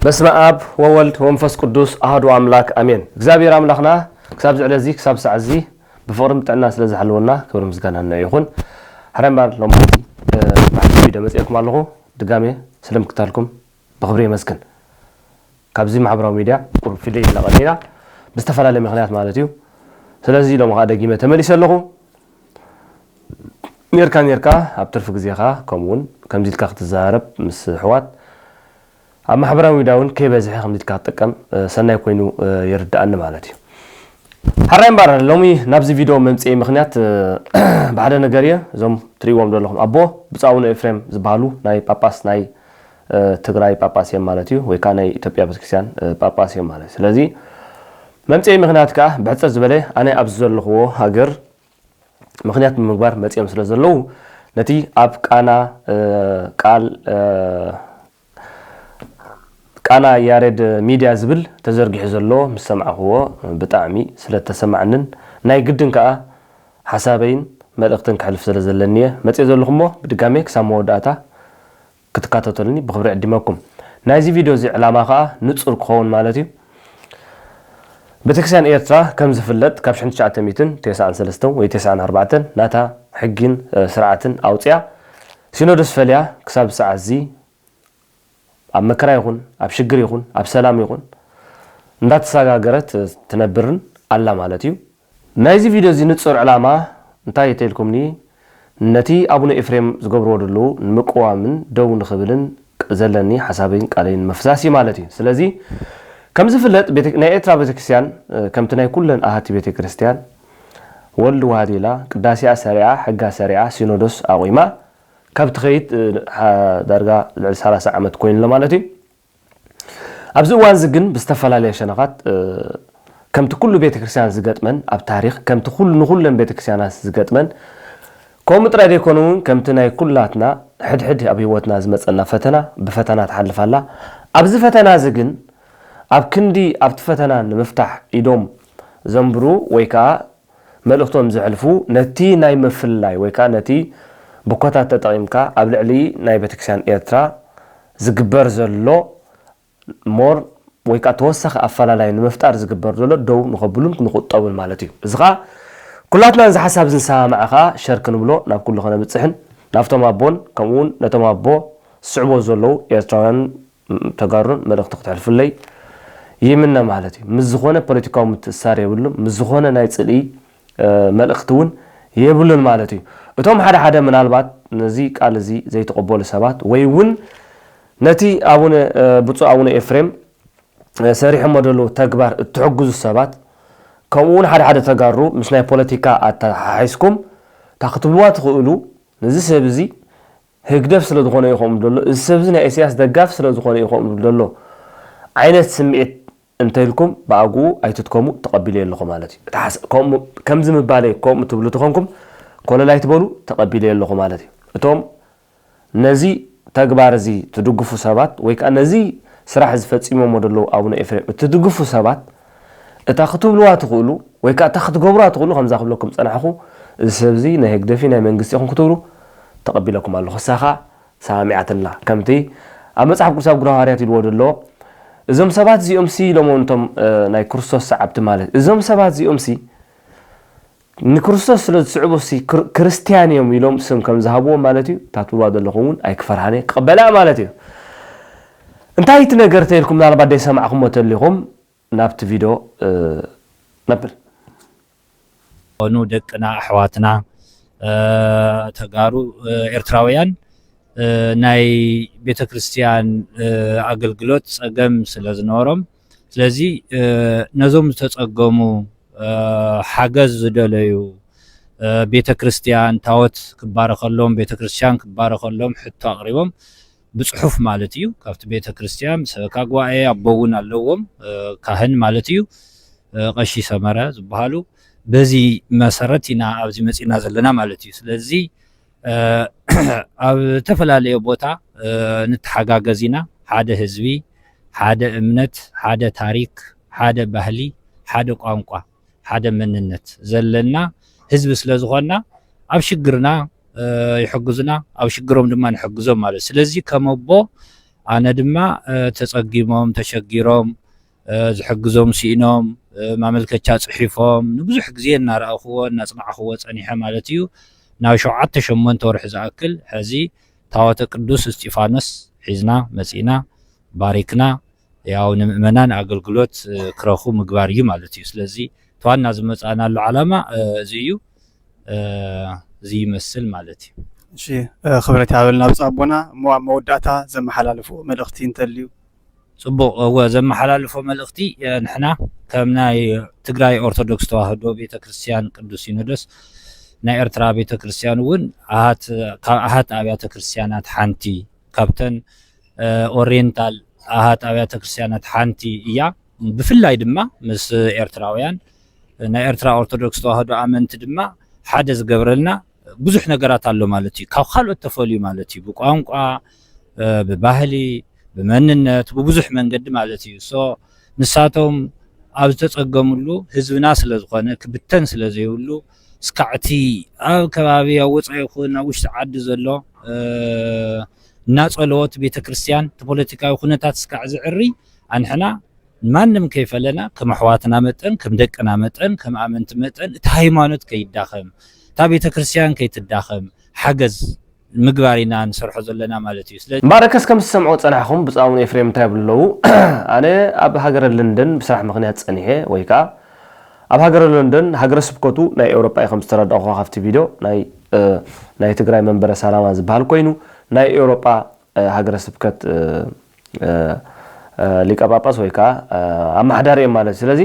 بسم آب وولد ومنفس قدوس أحد أملاك أمين. እግዚአብሔር አምላክና ክሳብ ዝዕለዚ ክሳብ ሰዓዚ ብፍቅርን ብጥዕና ስለ ዝሓልወና ክብሪ ምስጋና ይኹን። ሓረምባር ሎሚ ማሕቲ ቪድዮ መጽኤኩም ኣለኹ ድጋሜ ስለምክታልኩም ብኽብሪ ይመስግን። ካብዚ ማሕበራዊ ሚድያ ቁርብ ፊልይ ለቐኒና ብዝተፈላለየ ምኽንያት ማለት እዩ። ስለዚ ሎሚ ኸ ደጊመ ተመሊሰ ኣለኹ ኔርካ ኣብ ትርፊ ግዜኻ ከምኡውን ከምዚ ኢልካ ክትዛረብ ምስ ኣሕዋት ኣብ ማሕበራዊ ሚድያውን ከይበዝሐ ከምዚ ኢልካ ክትጥቀም ሰናይ ኮይኑ ይርዳእኒ ማለት እዩ። ሓራይ እምበር ሎሚ ናብዚ ቪድዮ መምፅኢ ምኽንያት ብሓደ ነገር እየ። እዞም ትሪእዎም ዘለኹም ኣቦ ብፁዕ ኣቡነ ኤፍሬም ዝበሃሉ ናይ ጳጳስ ናይ ትግራይ ጳጳስ እዮም ማለት እዩ፣ ወይ ከዓ ናይ ኢትዮጵያ ቤተክርስትያን ጳጳስ እዮም ማለት እዩ። ስለዚ መምፅኢ ምኽንያት ከዓ ብሕፀት ዝበለ ኣነ ኣብዚ ዘለኽዎ ሃገር ምኽንያት ብምግባር መፅኦም ስለ ዘለዉ ነቲ ኣብ ቃና ያሬድ ሚድያ ዝብል ተዘርጊሑ ዘሎ ምስ ሰማዕኽዎ ብጣዕሚ ስለተሰማዕንን ናይ ግድን ከዓ ሓሳበይን መልእኽትን ክሕልፍ ስለ ዘለኒ መፅእ ዘለኹሞ ብድጋሜ ክሳብ መወዳእታ ክትካተተሉኒ ብኽብሪ ዕድመኩም። ናይዚ ቪድዮ እዚ ዕላማ ከዓ ንፁር ክኸውን ማለት እዩ። ቤተክርስትያን ኤርትራ ከም ዝፍለጥ ካብ 1993 ወይ 94 ናታ ሕግን ስርዓትን ኣውፅያ ሲኖዶስ ፈልያ ክሳብ ሰዓት እዚ ኣብ መከራ ይኹን ኣብ ሽግር ይኹን ኣብ ሰላም ይኹን እንዳተሰጋገረት ትነብርን ኣላ ማለት እዩ። ናይዚ ቪድዮ እዚ ንፁር ዕላማ እንታይ የተልኩምኒ ነቲ ኣቡነ ኤፍሬም ዝገብርዎ ደሉ ንምቅዋምን ደው ንኽብልን ዘለኒ ሓሳበይን ቃለይን መፍሳሲ ማለት እዩ። ስለዚ ከም ዝፍለጥ ናይ ኤርትራ ቤተክርስትያን ከምቲ ናይ ኩለን ኣሃቲ ቤተክርስትያን ወልድ ዋሃዲላ ቅዳሴያ ሰሪዓ ሕጋ ሰሪዓ ሲኖዶስ ኣቑማ ካብ ትኸይድ ዳርጋ ልዕሊ 30 ዓመት ኮይኑ ማለት እዩ። ኣብዚ እዋን እዚ ግን ብዝተፈላለየ ሸነኻት ከምቲ ኩሉ ቤተክርስትያን ዝገጥመን ኣብ ታሪክ ከምቲ ንኩለን ቤተክርስትያናት ዝገጥመን ከምኡ ጥራይ ደይኮኑ እውን ከምቲ ናይ ኩላትና ሕድሕድ ኣብ ሂወትና ዝመፀና ፈተና ብፈተና ትሓልፋላ። ኣብዚ ፈተና እዚ ግን ኣብ ክንዲ ኣብቲ ፈተና ንምፍታሕ ኢዶም ዘንብሩ ወይ ከዓ መልእኽቶም ዘሕልፉ ነቲ ናይ ምፍላይ ወይ ከዓ ነቲ ብኮታት ተጠቒምካ ኣብ ልዕሊ ናይ ቤተክርስትያን ኤርትራ ዝግበር ዘሎ ሞር ወይ ከዓ ተወሳኺ ኣፈላላይ ንምፍጣር ዝግበር ዘሎ ደው ንኸብሉን ንኽጠቡን ማለት እዩ። እዚ ከዓ ኩላትና እዚ ሓሳብ ዝንሰማዕ ከዓ ሸር ክንብሎ ናብ ኩሉ ኸነብፅሕን ናብቶም ኣቦን ከምኡውን ነቶም ኣቦ ዝስዕቦ ዘለዉ ኤርትራውያን ተጋሩን መልእኽቲ ክትሕልፍለይ ይምነ ማለት እዩ። ምስ ዝኾነ ፖለቲካዊ ምትእስሳር የብሉን፣ ምስ ዝኾነ ናይ ፅልኢ መልእኽቲ እውን የብሉን ማለት እዩ። እቶም ሓደ ምናልባት ነዚ ቃል እዚ ዘይተቐበሉ ሰባት ወይ እውን ነቲ ብፁዕ ኣቡነ ኤፍሬም ሰሪሖሞ ደሎ ተግባር እትሕግዙ ሰባት ከምኡውን ሓደ ተጋሩ ምስ ናይ ፖለቲካ ኣተሓሒዝኩም ታክትብልዋ ትኽእሉ ነዚ ሰብ እዚ ህግደፍ ስለ ዝኾነ ይኾም ደሎ እዚ ሰብ እዚ ናይ ኢሳያስ ደጋፍ ስለ ዝኾነ ይኾም ደሎ ዓይነት ስምዒት እንተይልኩም ብኣግኡ ኣይትትከሙ ተቐቢለ ኣለኹም ማለት እዩ። ከምዚ ምባለይ ከምኡ ትብሉ ትኾንኩም ኮለላይ ትበሉ ተቐቢለ ኣለኹ ማለት እዩ። እቶም ነዚ ተግባር እዚ ትድግፉ ሰባት ወይ ከዓ ነዚ ስራሕ ዝፈፂሞሞ ደለዉ ኣቡነ ኤፍሬም እትድግፉ ሰባት እታ ክትብልዋ ትኽእሉ ወይ ከዓ እታ ክትገብሯ ትኽእሉ ከምዛ ክብለኩም ፀናሕኹ እዚ ሰብ እዚ ናይ ህግደፊ ናይ መንግስቲ ኢኹም ክትብሉ ተቐቢለኩም ኣለኹ። እሳኻ ሰሚዓትላ ከምቲ ኣብ መፅሓፍ ቅዱስ ኣብ ግብረ ሐዋርያት ኢልዎ ደሎ እዞም ሰባት እዚኦም ኢሎሞ እንቶም ናይ ክርስቶስ ሰዓብቲ ማለት እዞም ሰባት እዚኦም ንክርስቶስ ስለ ዝስዕቡ ክርስቲያን እዮም ኢሎም ስም ከም ዝሃብዎ ማለት እዩ። ታትብልዋ ዘለኹም እውን ኣይክፈርሃነ ክቕበላ ማለት እዩ። እንታይ እቲ ነገር ተይልኩም ምናልባት ደይሰማዕኹሞ ተሊኹም ናብቲ ቪድዮ ነብል ኑ ደቅና ኣሕዋትና ተጋሩ ኤርትራውያን ናይ ቤተክርስትያን ኣገልግሎት ፀገም ስለ ዝነበሮም ስለዚ ነዞም ዝተፀገሙ ሓገዝ ዝደለዩ ቤተክርስትያን ታወት ክባረኸሎም ቤተክርስትያን ክባረኸሎም ሕቶ ኣቕሪቦም ብፅሑፍ ማለት እዩ ካብቲ ቤተክርስትያን ሰበካ ጉባኤ ኣቦውን ኣለዎም ካህን ማለት እዩ ቀሺ ሰመረ ዝበሃሉ በዚ መሰረት ኢና ኣብዚ መፂና ዘለና ማለት እዩ። ስለዚ ኣብ ተፈላለየ ቦታ ንተሓጋገዝ ኢና ሓደ ህዝቢ ሓደ እምነት ሓደ ታሪክ ሓደ ባህሊ ሓደ ቋንቋ ሓደ መንነት ዘለና ህዝቢ ስለ ዝኾንና ኣብ ሽግርና ይሕግዙና ኣብ ሽግሮም ድማ ንሕግዞም ማለት ስለዚ ከመቦ ኣነ ድማ ተጸጊሞም ተሸጊሮም ዝሕግዞም ሲኢኖም ማመልከቻ ጽሒፎም ንብዙሕ ግዜ እናረኣኽዎ እናጽናዕኽዎ ጸኒሐ ማለት እዩ ናብ 7-8 ወርሒ ዝኣክል ሕዚ ታወተ ቅዱስ እስጢፋኖስ ሒዝና መጺና ባሪክና ያው ንምእመናን ኣገልግሎት ክረኹ ምግባር እዩ ማለት እዩ ስለዚ ተዋና ዝመጻናሉ ዓላማ እዚ እዩ እዚ ይመስል ማለት እዩ እሺ خبرت ያበልና ብጻቦና መወዳእታ ዘመሓላልፉ መልእኽቲ እንተልዩ ጽቡቕ ዘመሓላልፎ መልእኽቲ ንሕና ከም ናይ ትግራይ ኦርቶዶክስ ተዋህዶ ቤተክርስትያን ቅዱስ ሲኖዶስ ናይ ኤርትራ ቤተክርስትያን እውን ኣሃት ኣብያተ ክርስቲያናት ሓንቲ ካብተን ኦሪየንታል ኣሃት ኣብያተ ክርስቲያናት ሓንቲ እያ ብፍላይ ድማ ምስ ኤርትራውያን ናይ ኤርትራ ኦርቶዶክስ ተዋህዶ ኣመንቲ ድማ ሓደ ዝገብረልና ብዙሕ ነገራት ኣሎ ማለት እዩ ካብ ካልኦት ተፈልዩ ማለት እዩ ብቋንቋ ብባህሊ ብመንነት ብብዙሕ መንገዲ ማለት እዩ ንሳቶም ኣብ ዝተጸገሙሉ ህዝብና ስለ ዝኾነ ክብተን ስለ ዘይብሉ ስካዕቲ ኣብ ከባቢ ኣብ ወጻኢ ይኹን ኣብ ውሽጢ ዓዲ ዘሎ እናጸለወት ቤተክርስትያን ፖለቲካዊ ኩነታት ስካዕ ዝዕሪ ኣንሕና ማንም ከይፈለና ከም ኣሕዋትና መጠን ከም ደቅና መጠን ከም ኣመንቲ መጠን እቲ ሃይማኖት ከይዳኸም እታ ቤተክርስትያን ከይትዳኸም ሓገዝ ምግባሪና ንሰርሖ ዘለና ማለት እዩ ስለዚ ባረከስ ከም ዝሰምዑ ጸናሕኩም ብጻውን ኤፍሬም እንታይ ብለው ኣነ ኣብ ሃገረ ለንደን ብስራሕ ምክንያት ጸኒሐ ወይ ከዓ ኣብ ሃገረ ለንደን ሃገረ ስብከቱ ናይ ኤውሮጳ ከም ዝተረዳእኹ ካብቲ ቪድዮ ናይ ትግራይ መንበረ ሰላማ ዝበሃል ኮይኑ ናይ ኤውሮጳ ሃገረ ስብከት ሊቀ ጳጳስ ወይ ከዓ ኣማሕዳሪ እዮም ማለት ስለዚ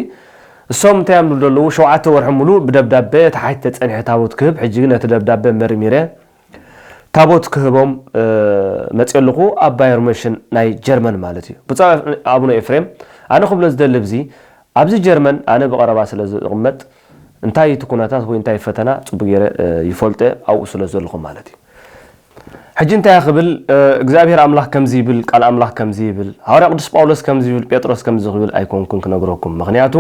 እሶም እንታይ ያምሉ ደለው 7 ወርሒ ሙሉ ብደብዳቤ ተሓይተ ጸኒሐ ታቦት ክህብ ሕጂ ግን እቲ ደብዳቤ መርሚረ ታቦት ክህቦም መጽለኹ ኣብ ባየር ሙኒሽን ናይ ጀርመን ማለት እዩ ብጻ አቡነ ኤፍሬም ኣነ ክብሎ ዝደልብዚ ኣብዚ ጀርመን ኣነ በቀረባ ስለ ዝቕመጥ እንታይ ትኩነታት ወይ እንታይ ፈተና ጽቡቕ ገይረ ይፈልጠ ኣብኡ ስለ ዘለኹ ማለት እዩ ሕጂ እንታይ ያኽብል እግዚአብሔር አምላክ ከምዚ ይብል ቃል አምላክ ከምዚ ይብል ሐዋርያ ቅዱስ ጳውሎስ ከምዚ ይብል ጴጥሮስ ከምዚ ይብል ኣይኮንኩን ክነግረኩም ምክንያቱ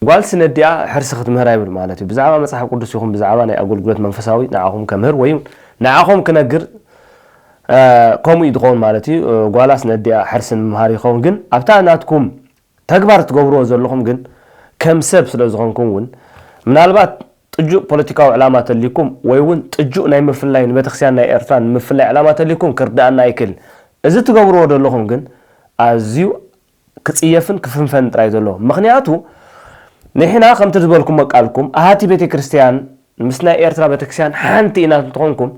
ጓል ስነዲያ ሕርስ ክትምህራ ይብል ማለት እዩ ብዛዕባ መጽሓፍ ቅዱስ ይኹን ብዛዕባ ናይ ኣገልግሎት መንፈሳዊ ንዓኹም ከምህር ወይ ንዓኹም ክነግር ከምኡ ይድኾን ማለት እዩ ጓላ ስነዲያ ሕርስን ምምሃር ይኹን ግን ኣብታ ናትኩም ተግባር ትገብርዎ ዘለኹም ግን ከም ሰብ ስለ ዝኾንኩም እውን ምናልባት ጥጁእ ፖለቲካዊ ዕላማ ተሊኩም ወይ እውን ጥጁእ ናይ ምፍላይ ንቤተክርስትያን ናይ ኤርትራ ንምፍላይ ዕላማ ተሊኩም ክርዳእና ይክል እዚ ትገብርዎ ዘለኹም ግን ኣዝዩ ክጽየፍን ክፍንፈን ጥራይ ዘሎ ምክንያቱ ንሕና ከምቲ ዝበልኩም መቃልኩም ኣሃቲ ቤተክርስትያን ምስ ናይ ኤርትራ ቤተክርስትያን ሓንቲ ኢና እንትኾንኩም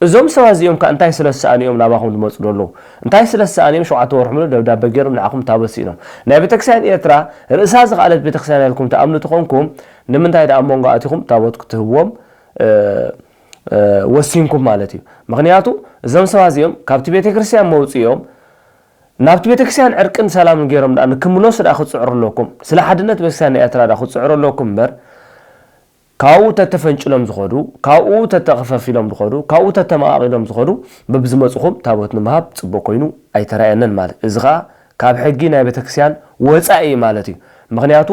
እዞም ሰባት እዚኦም እንታይ ስለሰኣኒኦም ናባኹም ዝመጹ ደለው እንታይ ስለሰኣኒኦም 7 ወርሒ ሙሉ ደብዳቤ ገይሮም ንዓኹም ታበሲኖም ናይ ቤተክርስትያን ኤርትራ ርእሳ ዝቃለት ቤተክርስትያን ያልኩም ተኣምኑ ትኾንኩም ንምንታይ ደኣ መንጎ ኣቲኹም ታቦት ክትህብዎም ወሲንኩም ማለት እዩ ምክንያቱ እዞም ሰባት እዚኦም ካብቲ ቤተክርስትያን መውጽኦም ናብቲ ቤተክርስትያን ዕርቅን ሰላምን ገይሮም ዳ ንክምሎስ ዳ ክጽዕሩለኩም ስለ ሓድነት ቤተክርስትያን ኤርትራ ዳ ክጽዕሩለኩም በር ካው ተተፈንጭሎም ዝኸዱ ካው ተተኸፈፊሎም ዝኸዱ ካው ተተማቂሎም ዝኸዱ በብዝመጽኹም ታቦት ንምሃብ ጽቡቕ ኮይኑ ኣይተራየነን ማለት እዝኻ ካብ ሕጊ ናይ ቤተክርስትያን ወጻኢ ማለት እዩ ምክንያቱ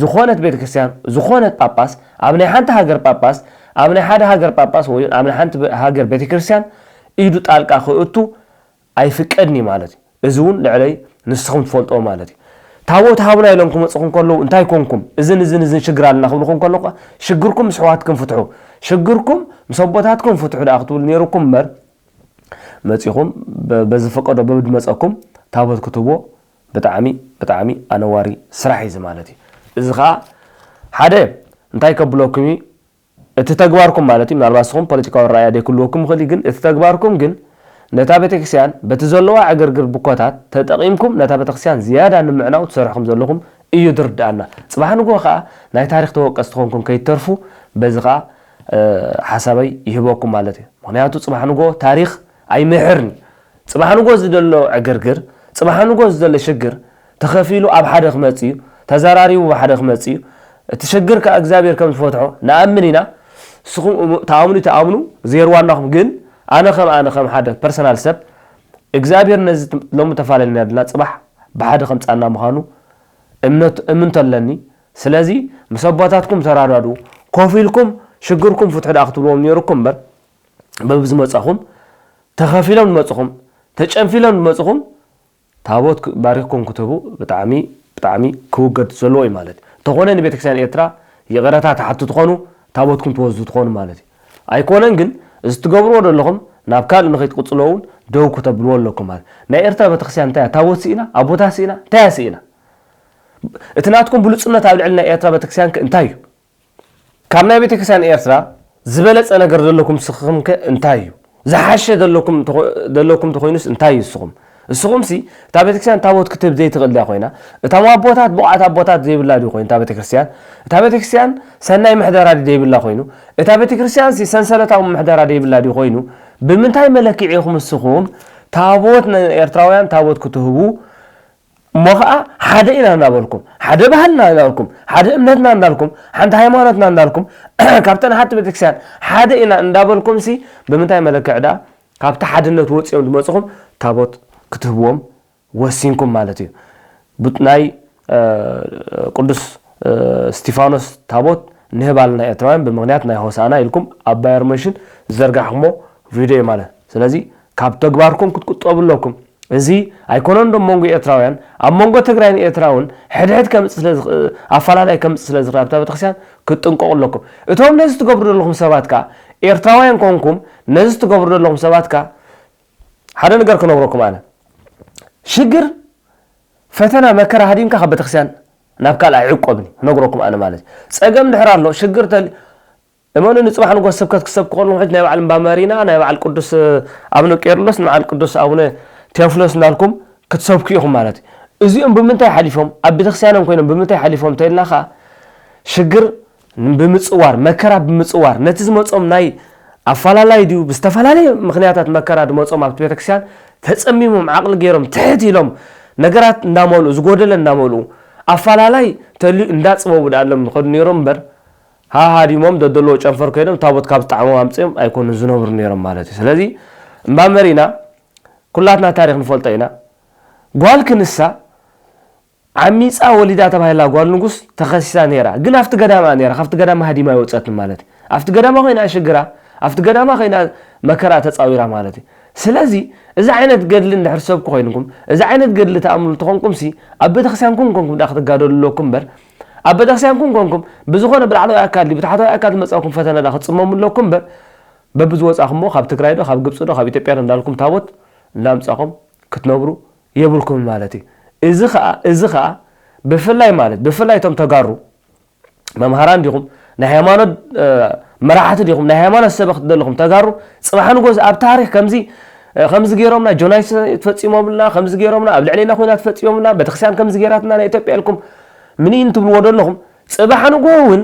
ዝኾነት ቤተክርስትያን ዝኾነት ጳጳስ ኣብ ናይ ሓንቲ ሃገር ጳጳስ ኣብ ናይ ሓደ ሃገር ጳጳስ ወይ ኣብ ናይ ሓንቲ ሃገር ቤተክርስትያን ኢዱ ጣልቃ ክእቱ ኣይፍቀድኒ ማለት እዩ እዚ እውን ልዕለይ ንስኹም ትፈልጦ ማለት እዩ ታቦት ሃብና ኢሎምኩም መጽኹም ከለው እንታይ ኮንኩም እዝን ሽግር ኣለና ክብልኩም ከለው ሽግርኩም ስሕዋትኩም ፍትሑ ሽግርኩም ምሰቦታትኩም ፍትሑ ዳ ክትብል ነይሩኩም በር መጽኹም በዝፈቀዶ በብድመጸኩም ታቦት ክትቦ ብጣዕሚ ኣነዋሪ ስራሕ እዩ ማለት እዩ እዚ ኻ ሓደ እንታይ ከብለኩም እቲ ተግባርኩም ማለት እዩ ምናልባትኩም ፖለቲካዊ ራእይ ደይክልወኩም ክሊ ግን እቲ ተግባርኩም ግን ነታ ቤተክርስትያን በቲ ዘለዋ ዕግርግር ብኮታት ተጠቂምኩም ነታ ቤተክርስትያን ዝያዳ ንምዕናው ትሰርሕኩም ዘለኹም እዩ ድርዳእና ጽባሕ ንጎ ኸዓ ናይ ታሪክ ተወቀስቲ ትኾንኩም ከይተርፉ በዚ ኸዓ ሓሳበይ ይህበኩም ማለት እዩ ምክንያቱ ጽባሕ ንጎ ታሪክ ኣይምሕርኒ ጽባሕ ንጎ ዝደሎ ዕግርግር ጽባሕ ንጎ ዝደሎ ሽግር ተኸፊሉ ኣብ ሓደ ክመጽ እዩ ተዘራሪቡ ብሓደ ክመጽ እዩ እቲ ሽግር ከ እግዚአብሔር ከም ዝፈትሖ ንኣምን ኢና ስኹም ተኣምኑ ዘይርዋናኹም ግን ኣነ ከም ሓደ ፐርሰናል ሰብ እግዚአብሔር ነዚ ሎሙ ተፋለለና ያድና ጽባሕ ብሓደ ከምጻና ምዃኑ እምነት ኣለኒ ስለዚ ምሰቦታትኩም ተራዳዱ ኮፊልኩም ሽግርኩም ፍትሑ ዳ ክትብልዎም ነይሩኩም በር በብዝመጻኹም ተኸፊሎም ንመጽኹም ተጨንፊሎም መጽኹም ታቦት ባሪክኩም ክትቡ ብጣዕሚ ክውገድ ዘለዎ እዩ ማለት ተኾነ ንቤተክርስቲያን ኤርትራ የቀረታ ተሓቱ ትኾኑ ታቦትኩም ተወዙ ትኾኑ ማለት ኣይኮነን ግን እዚ ትገብርዎ ዘለኹም ናብ ካልእ ንኸይትቅፅለውን ደው ከተብልዎ ኣለኩም ማለት ናይ ኤርትራ ቤተክርስቲያን እንታይ ታቦት ሲኢና ኣቦታት ሲኢና እንታይ ሲኢና እቲ ናትኩም ብሉጽነት ኣብ ልዕሊ ናይ ኤርትራ ቤተክርስቲያን እንታይ እዩ ካብ ናይ ቤተክርስቲያን ኤርትራ ዝበለጸ ነገር ዘለኩም ስኽም እንታይ እዩ ዝሓሸ ዘለኩም ተኮይኑስ እንታይ እዩ እስኹም ሲ እታ ቤተክርስቲያን ታቦት ክትብ ዘይትኽእል ኮይና እቶም ኣቦታት ብቕዓት ኣቦታት ዘይብላ ዲ ኮይኑ እታ ቤተክርስቲያን ሰናይ ምሕደራ ዘይብላ ኮይኑ እታ ቤተክርስቲያን ሲ ሰንሰለታዊ ምሕደራ ዘይብላ ዲ ኮይኑ ብምንታይ መለክዕ ኢኹም እስኹም ታቦት ኤርትራውያን ታቦት ክትህቡ ሞኸዓ ሓደ ኢና እናበልኩም ሓደ ባህልና እናበልኩም ሓደ እምነትና እናልኩም ሓንቲ ሃይማኖትና እናልኩም ካብተን ሓንቲ ቤተክርስቲያን ሓደ ኢና እንዳበልኩም ሲ ብምንታይ መለክዕ ዳ ካብቲ ሓድነት ወፂኦም ዝመጽኹም ታቦት ክትህብዎም ወሲንኩም ማለት እዩ ብናይ ቅዱስ ስቲፋኖስ ታቦት ንህባልና ኤርትራውያን ብምክንያት ናይ ሆሳና ኢልኩም ኣባይ ኣርመሽን ዘርጋሕሞ ቪድዮ ማለት ስለዚ ካብ ተግባርኩም ክትቁጠብለኩም እዚ ኣይኮነን ዶ መንጎ ኤርትራውያን ኣብ መንጎ ትግራይን ኤርትራውን ሕድሕድ ከምፅ ኣፈላላይ ከምፅ ስለ ዝረኣብ ቤተክርስቲያን ክትጥንቀቁለኩም እቶም ነዚ ትገብሩ ዘለኹም ሰባት ካ ኤርትራውያን ኮንኩም ነዚ ትገብሩ ዘለኹም ሰባት ካ ሓደ ነገር ክነግረኩም ኣነ ሽግር ፈተና መከራ ሃዲምካ ካብ ቤተክርስቲያን ናብ ካልእ ኣይዕቆብኒ ነግረኩም ኣነ ማለት ፀገም ድሕር ኣሎ ሽግር እመኑ ንጽባሕ ንጎስ ስብከት ክሰብክ ከለኹ ሕጂ ናይ በዓል እምባመሪና ናይ በዓል ቅዱስ አቡነ ቄርሎስ ናይ በዓል ቅዱስ አቡነ ቴዎፍሎስ እናልኩም ክትሰብኩ ኢኹም ማለት እዚኦም ብምንታይ ሓሊፎም ኣብ ቤተክርስቲያኖም ኮይኖም ብምንታይ ሓሊፎም ተይልናኻ ሽግር ብምጽዋር መከራ ብምጽዋር ነቲ ዝመጾም ናይ ኣፈላላይ ድዩ ብዝተፈላለየ ምክንያታት መከራ ድመጾም ኣብ ቤተክርስቲያን ተጸሚሞም ዓቅሊ ገይሮም ትሕት ኢሎም ነገራት እንዳመሉ ዝጎደለ እንዳመሉ ኣፈላላይ ተልዩ እንዳጽበቡ ዳለም ንኸዱ ነይሮም እምበር ሃሃዲሞም ደደሎ ጨንፈር ኮይኖም ታቦት ካብ ጣዕሞም ኣምጽኦም ኣይኮኑን ዝነብሩ ነይሮም ማለት እዩ ስለዚ እምባመሪና ኩላትና ታሪክ ንፈልጦ ኢና ጓል ክንሳ ዓሚፃ ወሊዳ ተባሂላ ጓል ንጉስ ተኸሲሳ ነይራ ግን ኣብቲ ገዳማ ነይራ ካብቲ ገዳማ ሃዲማ ይወፀትን ማለት እዩ ኣብቲ ገዳማ ኮይና ሽግራ ኣብቲ ገዳማ ኮይና መከራ ተፃዊራ ማለት እዩ ስለዚ እዚ ዓይነት ገድሊ እንድሕር ሰብኩ ኮይንኩም እዚ ዓይነት ገድሊ ተኣምሉ ተኾንኩም ሲ ኣብ ቤተክርስቲያንኩም ኮንኩም ዳ ክትጋደሉለኩም እምበር ኣብ ቤተክርስቲያንኩም ኮንኩም ብዝኾነ ብላዕለዋይ ኣካል ብታሕተዋይ ኣካል መጻእኩም ፈተና ዳ ክትፅመሙለኩም እምበር በብዝወፃኹሞ ካብ ትግራይ ዶ ካብ ግብፂ ዶ ካብ ኢትዮጵያ እንዳልኩም ታቦት እንዳምጻኹም ክትነብሩ የብልኩም ማለት እዩ እዚ ኸኣ ብፍላይ ማለት ብፍላይ ቶም ተጋሩ መምሃራን ዲኹም ናይ ሃይማኖት መራሕቲ ዲኹም ናይ ሃይማኖት ሰበኽቲ ዘለኹም ተጋሩ ጽባሕ ንጎስ ኣብ ታሪክ ከምዚ ገይሮምና ጆናይሶድ ተፈጺሞምልና ከምዚ ገይሮምና ኣብ ልዕሊና ኮይና ተፈጺሞምና ቤተክርስቲያን ከምዚ ገይራትና ናይ ኢትዮጵያ ኢልኩም ምንይን ትብልዎ ዘለኹም ጽባሕ ንጎውን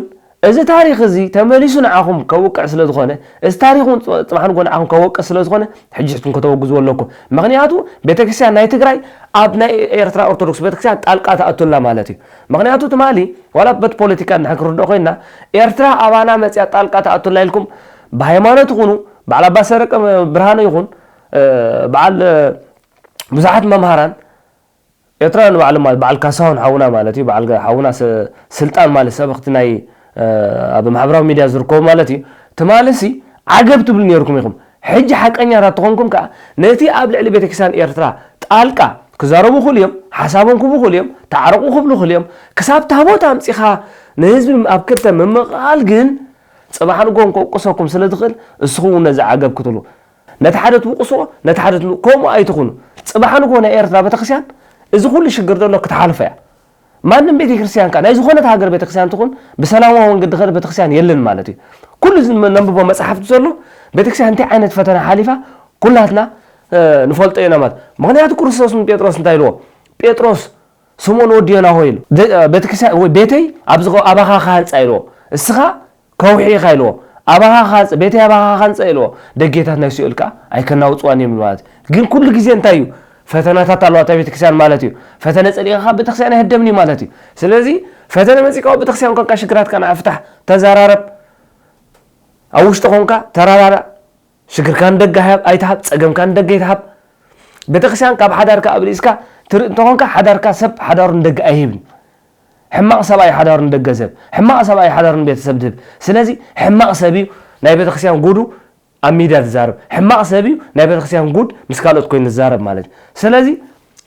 እዚ ታሪክ እዚ ተመሊሱ ንዓኹም ከውቅዕ ስለ ዝኾነ እዚ ታሪኹን ጽባሕ ንጎ ንዓኹም ከውቅዕ ስለ ዝኾነ ሕጂሕቱን ከተወግዝዎ ኣለኩም ምክንያቱ ቤተክርስቲያን ናይ ትግራይ ኣብ ናይ ኤርትራ ኦርቶዶክስ ቤተክርስቲያን ጣልቃ ተኣቱላ ማለት እዩ ምክንያቱ ትማሊ ዋላ በት ፖለቲካ ንሕክርዶ ኮይና ኤርትራ ኣባና መፅያ ጣልቃ ተኣቱላ ኢልኩም ብሃይማኖት ይኹኑ በዓል ኣባ ሰረቀ ብርሃኑ ይኹን በዓል ብዙሓት መምሃራን ኤርትራ በዓል ካሳሁን ሓውና ማለት እዩ በዓል ሓውና ስልጣን ማለት ሰበኽቲ ናይ ኣብ ማሕበራዊ ሚድያ ዝርከቡ ማለት እዩ ትማለሲ ዓገብ ትብል ነርኩም ኢኹም ሕጂ ሓቀኛታት ትኾንኩም ከዓ ነቲ ኣብ ልዕሊ ቤተክርስቲያን ኤርትራ ጣልቃ ክዛረቡ ክእሉ እዮም ሓሳቦም ክህቡ ክእሉ እዮም ተዓረቑ ክብሉ ክእሉ እዮም ክሳብ ታቦት ኣምፂኻ ንህዝቢ ኣብ ክልተ ምምቓል ግን ጽባሕ ንጎን ከውቅሰኩም ስለ ዝኽእል እስኹም ነዚ ዓገብ ክትብሉ ነቲ ሓደ ትውቅሶ ነቲ ሓደ ከምኡ ኣይትኹኑ ጽባሕ ንጎ ናይ ኤርትራ ቤተክርስቲያን እዚ ኩሉ ሽግር ዘሎ ክትሓልፈ እያ ማንም ቤተክርስቲያን ናይ ዝኾነት ሃገር ቤተክርስቲያን ትኹን ብሰላማዊ መንገዲ ኸደ ቤተክርስቲያን የለን ማለት እዩ ኩሉ ነንብቦ መጽሓፍቲ ዘሎ ቤተክርስቲያን እንታይ ዓይነት ፈተና ሓሊፋ ኩላትና ንፈልጦ ኢና ማለት ምክንያቱ ክርስቶስ ጴጥሮስ እንታይ ኢልዎ ጴጥሮስ ስሞን ወዲዮና ሆይሉ ቤተክርስቲያን ወይ ቤተይ ኣባኻ ካንጻ ኢልዎ እስኻ ከውሒ ኢኻ ኢልዎ ኣባኻ ካንጻ ቤተይ ኣባኻ ካንጻ ኢልዎ ደጌታት ናይ ሲኦልካ ኣይከናውፅዋን እዮም ማለት ግን ኩሉ ግዜ እንታይ እዩ ፈተናታት ኣለዋታ ቤተክርስቲያን ማለት እዩ ፈተና ፀሊኻ ቤተክርስቲያን አይህደምኒ ማለት እዩ ስለዚ ፈተና መጽቃው ቤተክርስቲያን ኮንካ ሽግራትካ ናፍታሕ ተዛራረብ ኣብ ውሽጢ ኮንካ ተራራራ ሽግርካን ደጋ ኣይተሃብ ፀገምካን ደጋ ኣይተሃብ ቤተክርስቲያን ካብ ሓዳርካ ኣብሊስካ ትርእንተ ኮንካ ሓዳርካ ሰብ ሓዳሩን ደጋ ኣይህብን ሕማቕ ሰብኣይ ሓዳሩን ደጋ ሰብ ሕማቕ ሰብኣይ ሓዳሩን ቤተሰብ ድብ ስለዚ ሕማቕ ሰብ እዩ ናይ ቤተክርስቲያን ጉዱ أميدات زارب حماق سبيو نبي خسيان جود مسكالوت كوين الزارب مالك سلازي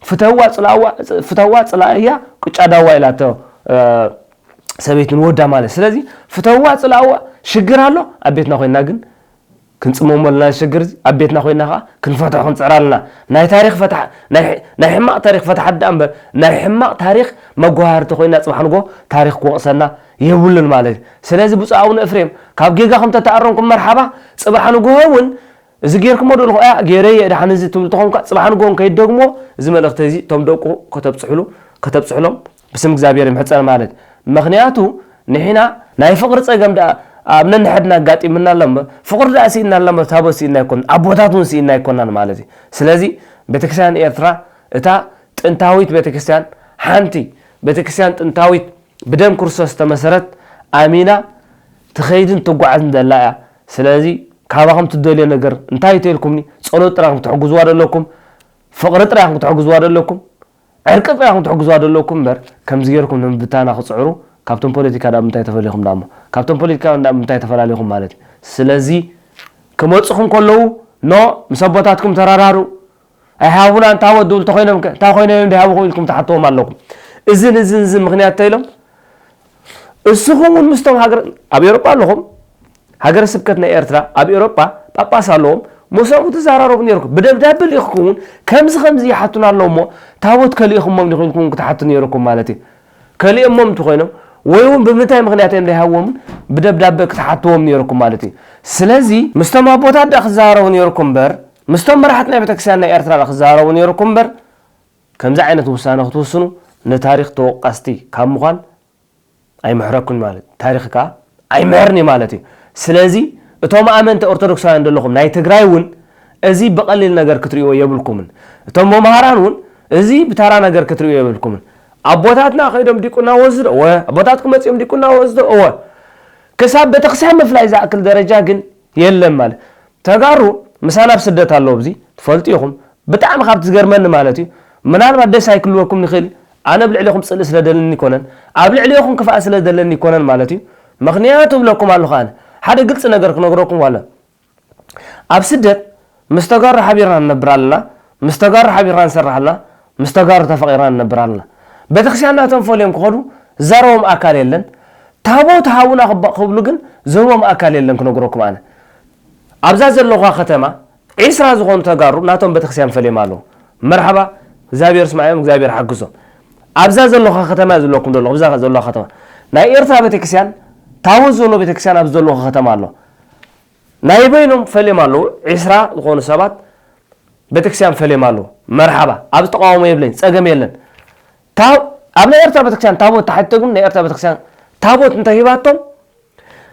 فتوات صلاوية كش أداوا إلى تو سبيت نودا مالك سلازي فتوات صلاوا شجرالو أبيتنا خوين ناجن كنت مملنا شجر أبيتنا خوين نخا كنفتح خنت عرالنا ناي تاريخ فتح ناي حماق تاريخ فتح حد أمبر ناي حماق تاريخ ما جوهر تخوين سبحان الله تاريخ قوسنا يولن مالك سلازي بس أون إفريم كاب جيجا خم تتعرضكم مرحبا سبحان جوهون زجيركم مودو جيري ده حنزي تقولون سبحان جوهون كيدقمو زمن اختزي توم دوقو كتب سحلهم بسم زابير محتصر مالك مغنياتو نحنا ناي فقر صقم دا أبنا نحدنا قاتي منا لما فقر دا سينا لما تابو سينا يكون أبوتاتون سينا يكون مالتي سلازي بتكسان إيرترا إتا تنتاويت بتكسان حانتي بتكسان تنتاويت بدم كورسوس تمسرت أمينة تخيدن تقعدن دلاء سلازي كاباهم تدولي نجر انتهي تلكمني صلوت راهم تحجزوا على لكم فقرت راهم تحجزوا على لكم عركت راهم تحجزوا على لكم بر كم زيركم من بتانا خصعرو كابتن بوليتيكا دا متى تفعليهم دامه كابتن بوليتيكا دا متى تفعليهم مالتي سلازي كموتصخون كلو نو مسبوتاتكم ترارارو أهاونا تاود دول تخينهم تاخينهم ده هاو لكم تحطوهم على لكم إذن مغنيات تيلهم السخون المستوى هاجر أبي أوروبا لهم هاجر سبكتنا إيرترا أبي أوروبا باباس لهم مسافو تزارارو بنيركم بدأ يخكون كم زخمزي حطنا لهم تاود كليهم مم يخونكم تحطني يركم مالتي كليهم مم تخينهم ويوم بمتى مغنياتين ده هاوهم بدأ تحطوهم يركم مالتي سلازي مستوى بوتات ده خزارو يركم بر مستوى مرحتنا بتكسرنا إيرترا خزارو يركم بر كم زعينة وسانة توصلوا نتاريخ توقستي كم مغان أي محركون مالت تاريخك أي مهرني مالتي سلازي توم أمنت أرثوذكس عندهم ناي تجرايون أزي بقليل نجار كتريو يبلكمن توم مهرانون أزي بتارا نجار كتريو يبلكمن أبوتاتنا خيرهم ديكونا وزر أو أبوتاتكم يوم ديكونا وزر أو كسب بتقسم فلاي ذا أكل درجة جن يلهم مال تجارو مسانا بسدت الله بزي تفلتيهم بتعم خابت زجرمن مالتي منال ما دس هيكل وكم نخيل أنا بلعليكم سلس لدلني كونن أبلعليكم كفاءة لدلني كونن مالتي مغنياتهم لكم على الخان هذا قلت نقرأكم ولا أبسدت مستقر حبيرنا نبرالنا مستقر حبيرنا نسرحنا مستقر تفقيرنا نبرالنا بتخشينا تنفوليهم كخلو زارهم أكال يلن تابوت هاونا قبلوجن زارهم أكال يلن كنقرأكم أنا أبزاز اللغة ختمة عيسى زغون تجارو ناتهم بتخشيان فلي مالو مرحبا زابير اسمعهم زابير حقصهم أبزاز اللغة ختمة زلوكم دول أبزاز اللغة ختمة ناي إرثا بتكسيان تاوزولو بتكسيان أبزاز اللغة ختمة له ناي بينهم فلي مالو عسرا غون سبات بتكسيان فلي مالو مرحبا أبز تقاوم يبلين سأجم يلن تاو أبنا إرثا بتكسيان تابوت تحتكم ناي إرثا بتكسيان تابوت انتهيباتهم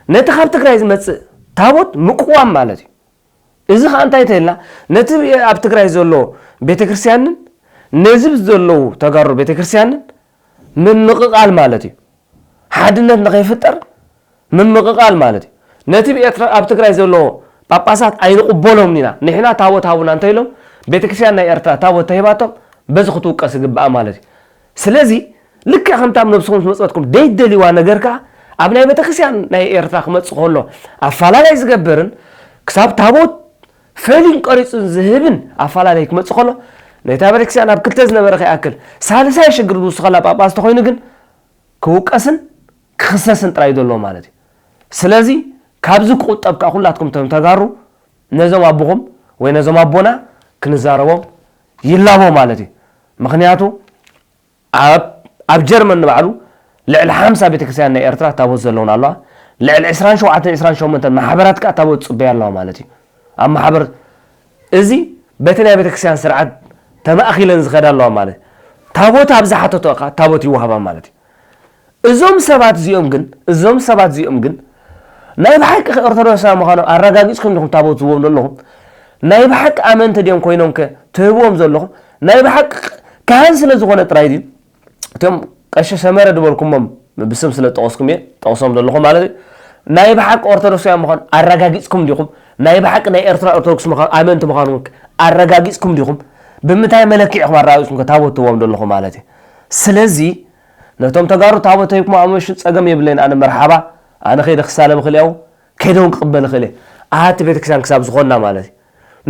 نتخاب تكرايز مت تابوت مقوام مالتي إذا أنت يتهلا نتبي أبتكرايز اللو بتكسيان نزب زلو تجارب بتكرسيان من مقال مالتي حدنا نغي فتر من مقال مالتي نتبي أبتكراي زلو باباسات أين قبولهم نينا نحنا تاوت هاونا انتيلهم بتكرسيان نيرتا تاوت تهيباتهم بزخطو قاسق بقى مالتي سلازي لك هم تعملوا بسخون مسؤولتكم ديد دلي وانا جركا أبناء بتكرسيان نيرتا خمس خلوا أفعلا لا يزجبرن كسب تاوت فعلين قريص ذهبن أفعلا لا يكمل خلوا نتابعك سأنا بكتز نبرخ أكل سالسا يشجر دوسخلا باباس تخوين جن كوكاسن خصصن ترايدو الله مالتي سلازي كابزك قط أبقى خلاتكم تجارو نزم أبوهم ونزم أبونا كنزارهم يلابو مالتي مخنياتو أب جرمن بعلو لعل حمسة بتكسيان إيرترا تابوز اللون الله لعل إسران شو عتن إسران شو من محبراتك تابوز صبيان الله مالتي أما محبر إزي بتنا بتكسيان سرعة تما أخيلاً زغدا الله مالتي تابوت أبزا حتى توقع تابوت يوهبا مالتي إزوم سبات زيوم جن نايب حق أرثوذكس مخانو أرغاغيسكم لكم تابوت زوم لهم نايب حق أمنت ديوم كوينهم كتبوهم زلهم نايب حق كان سلا زغونة ترايدين تم قش سمرة دبولكم بسم سلا تقصكم تقصهم لهم مالتي نايب حق أرثوذكس مخان أرغاغيسكم ديوم نايب حق ناي أرثوذكس مخان أمنت مخانو أرغاغيسكم ديوم بمتى ملكي أخبار رأيكم كتابوت توام دلهم مالتي سلزي نتوم تجارو تابوت هيك ما عمش تسقم يبلين أنا مرحبا أنا خير خسالة بخليه كيدون قبل خليه ኣሃቲ ቤተክርስቲያን ክሳብ ዝኾንና ማለት እዩ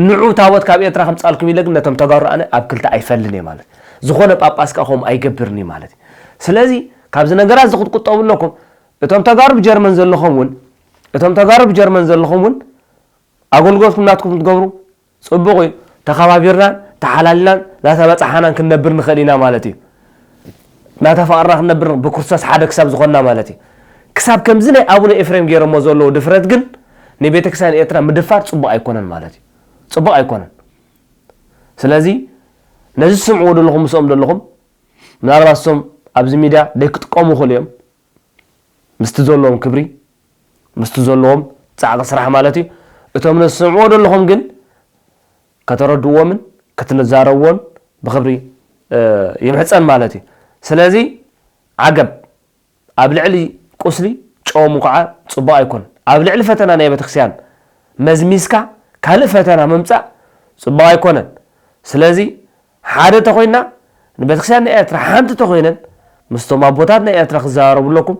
ንዑ ታቦት ካብ ኤርትራ ከምፃልኩም ኢለ ግን ነቶም ተጋሩ ኣነ ኣብ ክልተ ኣይፈልን እየ ማለት ዝኾነ ጳጳስ ካ ኸም ኣይገብርኒ ማለት እዩ ስለዚ ካብዚ ነገራት ዝኽትቁጠቡ ኣለኩም እቶም ተጋሩ ብጀርመን ዘለኹም እውን ኣገልግሎትኩም ናትኩም ትገብሩ ፅቡቕ እዩ ተኸባቢርናን ተሓላሊናን ናተበፅሓናን ክንነብር ንኽእል ኢና ማለት እዩ ናተፋቕርና ክንነብር ብክርስቶስ ሓደ ክሳብ ዝኾንና ማለት እዩ ክሳብ ከምዚ ናይ ኣቡነ ኤፍሬም ገይሮሞ ዘለዎ ድፍረት ግን ንቤተክርስቲያን ኤርትራ ምድፋር ፅቡቕ ኣይኮነን ማለት እዩ ፅቡቕ ኣይኮነን ስለዚ ነዚ ስምዕዎ ዘለኹም ምስኦም ዘለኹም ምናልባት እሶም ኣብዚ ሚድያ ደይክጥቀሙ ይኽእሉ እዮም ምስቲ ዘለዎም ክብሪ ምስቲ ዘለዎም ፃዕቂ ስራሕ ማለት እዩ እቶም ነስምዕዎ ዘለኹም ግን ከተረድዎምን ክትነዛረብዎን ብክብሪ ይምሕፀን ማለት እዩ ስለዚ ዓገብ ኣብ ልዕሊ ቁስሊ ጨወሙ ከዓ ፅቡቕ ኣይኮን ኣብ ልዕሊ ፈተና ናይ ቤተክርስቲያን መዝሚስካ ካልእ ፈተና ምምፃእ ፅቡቕ ኣይኮነን ስለዚ ሓደ ተኮይና ንቤተክርስቲያን ናይ ኤርትራ ሓንቲ ተኮይነን ምስቶም ኣቦታት ናይ ኤርትራ ክዘራረቡ ኣለኩም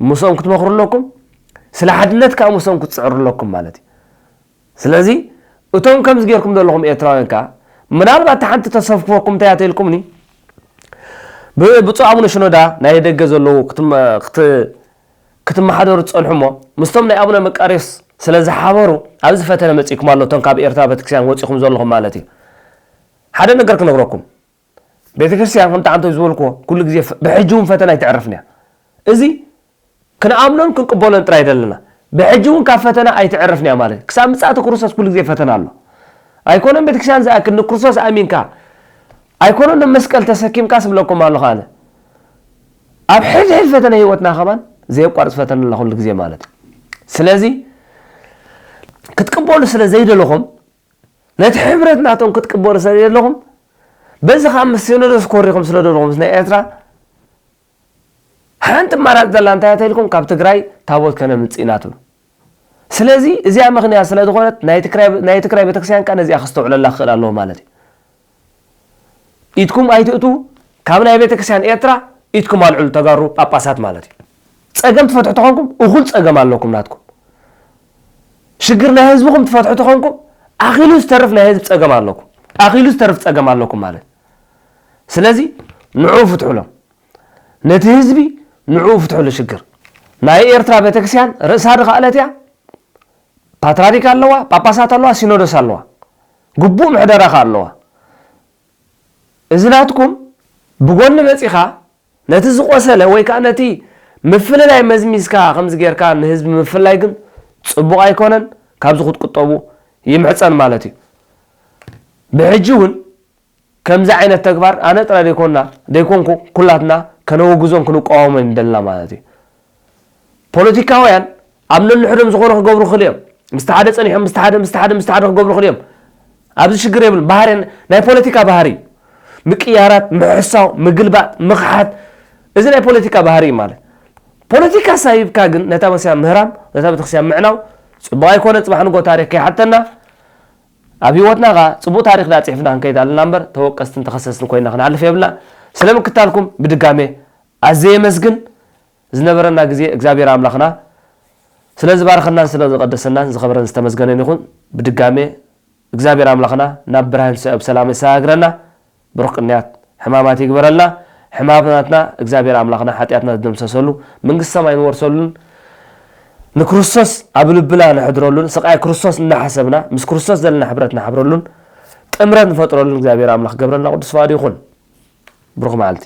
ምስኦም ክትመኽሩ ኣለኩም ስለ ሓድነት ከዓ ምስኦም ክትፅዕሩ ኣለኩም ማለት እዩ ስለዚ እቶም ከምዚ ጌርኩም ዘለኹም ኤርትራውያን ከዓ ምናልባት ሓንቲ ተሰፍክፈኩም እንታይ ኣተኢልኩምኒ ብፁዕ ኣቡነ ሽኖዳ ናይ ደገ ዘለዉ ክትመሓደሩ ዝፀንሑ እሞ ምስቶም ናይ ኣቡነ መቃርዮስ ስለ ዝሓበሩ ኣብዚ ፈተነ መፂእኩም ኣሎ እቶም ካብ ኤርትራ ቤተክርስቲያን ወፂኹም ዘለኹም ማለት እዩ ሓደ ነገር ክነግረኩም ቤተክርስቲያን ከምቲ ዓንቶ ዝበልክዎ ኩሉ ግዜ ብሕጂ እውን ፈተና ኣይትዕረፍን እያ እዚ ክንኣምኖን ክንቅበሎን ጥራይ ደለና ብሕጂ እውን ካብ ፈተና ኣይትዕረፍን እያ ማለት ክሳብ ምፅኣቲ ክርስቶስ ኩሉ ግዜ ፈተና ኣሎ ኣይኮነን ቤተክርስቲያን ዝኣክል ንክርስቶስ ኣሚንካ ኣይኮነን መስቀል ተሰኪምካ ስብለኩም ኣለኹ ኣነ ኣብ ሕድሕድ ፈተና ሂወትና ኸማን ዘየቋርፅ ፈተና ኣሎ ኩሉ ግዜ ማለት እዩ ስለዚ ክትቅበሉ ስለ ዘይደለኹም ነቲ ሕብረት ናቶም ክትቅበሉ ስለ ዘይደለኹም በዚ ከዓ ምስ ሲኖዶስ ኮሪኹም ስለ ደለኹም ናይ ኤርትራ ሓንቲ ማራፅ ዘላ እንታይ ኣተኢልኩም ካብ ትግራይ ታቦት ከነምፅእ ኢና ትብሉ ስለዚ እዚኣ ምክንያት ስለ ዝኾነት ናይ ትግራይ ቤተክርስቲያን ከዓ ነዚኣ ክስተውዕለላ ክኽእል ኣለዎ ማለት እዩ ኢትኩም ኣይትእቱ ካብ ናይ ቤተክርስቲያን ኤርትራ ኢትኩም ኣልዕሉ ተጋሩ ጳጳሳት ማለት እዩ ፀገም ትፈትሑ ተኾንኩም እኹል ፀገም ኣለኩም ናትኩም ሽግር ናይ ህዝብኩም ትፈትሑ ተኾንኩም ኣኺሉ ዝተርፍ ናይ ህዝብ ፀገም ኣለኩም ኣኺሉ ዝተርፍ ፀገም ኣለኩም ማለት ስለዚ ንዑ ፍትሑሎም ነቲ ህዝቢ ንዑ ፍትሑሉ ሽግር ናይ ኤርትራ ቤተክርስቲያን ርእሳ ድኻእለት እያ ፓትርያርክ ኣለዋ ጳጳሳት ኣለዋ ሲኖዶስ ኣለዋ ግቡእ ምሕደራ ኸ ኣለዋ እዚ ናትኩም ብጎኒ መፂኻ ነቲ ዝቆሰለ ወይ ከዓ ነቲ ምፍልላይ መዝሚስካ ከምዚ ጌርካ ንህዝቢ ምፍልላይ ግን ፅቡቕ ኣይኮነን ካብዚ ክትቁጠቡ ይምሕፀን ማለት እዩ ብሕጂ እውን ከምዚ ዓይነት ተግባር ኣነ ጥራይ ደይኮንኩ ኩላትና ከነወግዞም ክንቃወሞም ንደልና ማለት እዩ ፖለቲካውያን ኣብ ነንሕዶም ዝኾኑ ክገብሩ ክኽእሉ እዮም ምስቲ ሓደ ፀኒሖም ምስቲ ሓደ ክገብሩ ክኽእሉ እዮም ኣብዚ ሽግር የብልን ባህሪ ናይ ፖለቲካ ባህሪ ምቅያራት ምሕሳው ምግልባጥ ምኽሓት እዚ ናይ ፖለቲካ ባህሪ ማለት ፖለቲካ ሳይብካ ግን ነታ ቤተክርስቲያን ምህራም ነታ ቤተክርስቲያን ምዕናው ፅቡቕ ኣይኮነን ፅባሕ ንጎ ታሪክ ከይሓተና ኣብ ሂወትና ኻ ፅቡቕ ታሪክ ዳፂሕፍና ክንከይድ ኣለና እምበር ተወቀስትን ተኸሰስትን ኮይና ክንሓልፍ የብልና ስለምክታልኩም ብድጋሜ ኣዘየ መስግን ዝነበረና ግዜ እግዚኣብሔር ኣምላኽና ስለ ዝባረኸናን ስለ ዝቐደሰናን ዝኸበረን ዝተመስገነን ይኹን ብድጋሜ እግዚኣብሔር ኣምላኽና ናብ ብርሃን ብሰላም ይሰጋግረና ብሩኽ ቅንያት ሕማማት ይግበረልና ሕማማትና እግዚኣብሔር ኣምላኽና ሓጢኣትና ዝደምሰሰሉ መንግስቲ ሰማይ ንወርሰሉን ንክርስቶስ ኣብ ልብና ንሕድረሉን ስቃይ ክርስቶስ እናሓሰብና ምስ ክርስቶስ ዘለና ሕብረት ንሓብረሉን ጥምረት ንፈጥረሉን እግዚኣብሔር ኣምላኽ ገብረና ቅዱስ ፈቃዱ ይኹን ብሩኽ መዓልቲ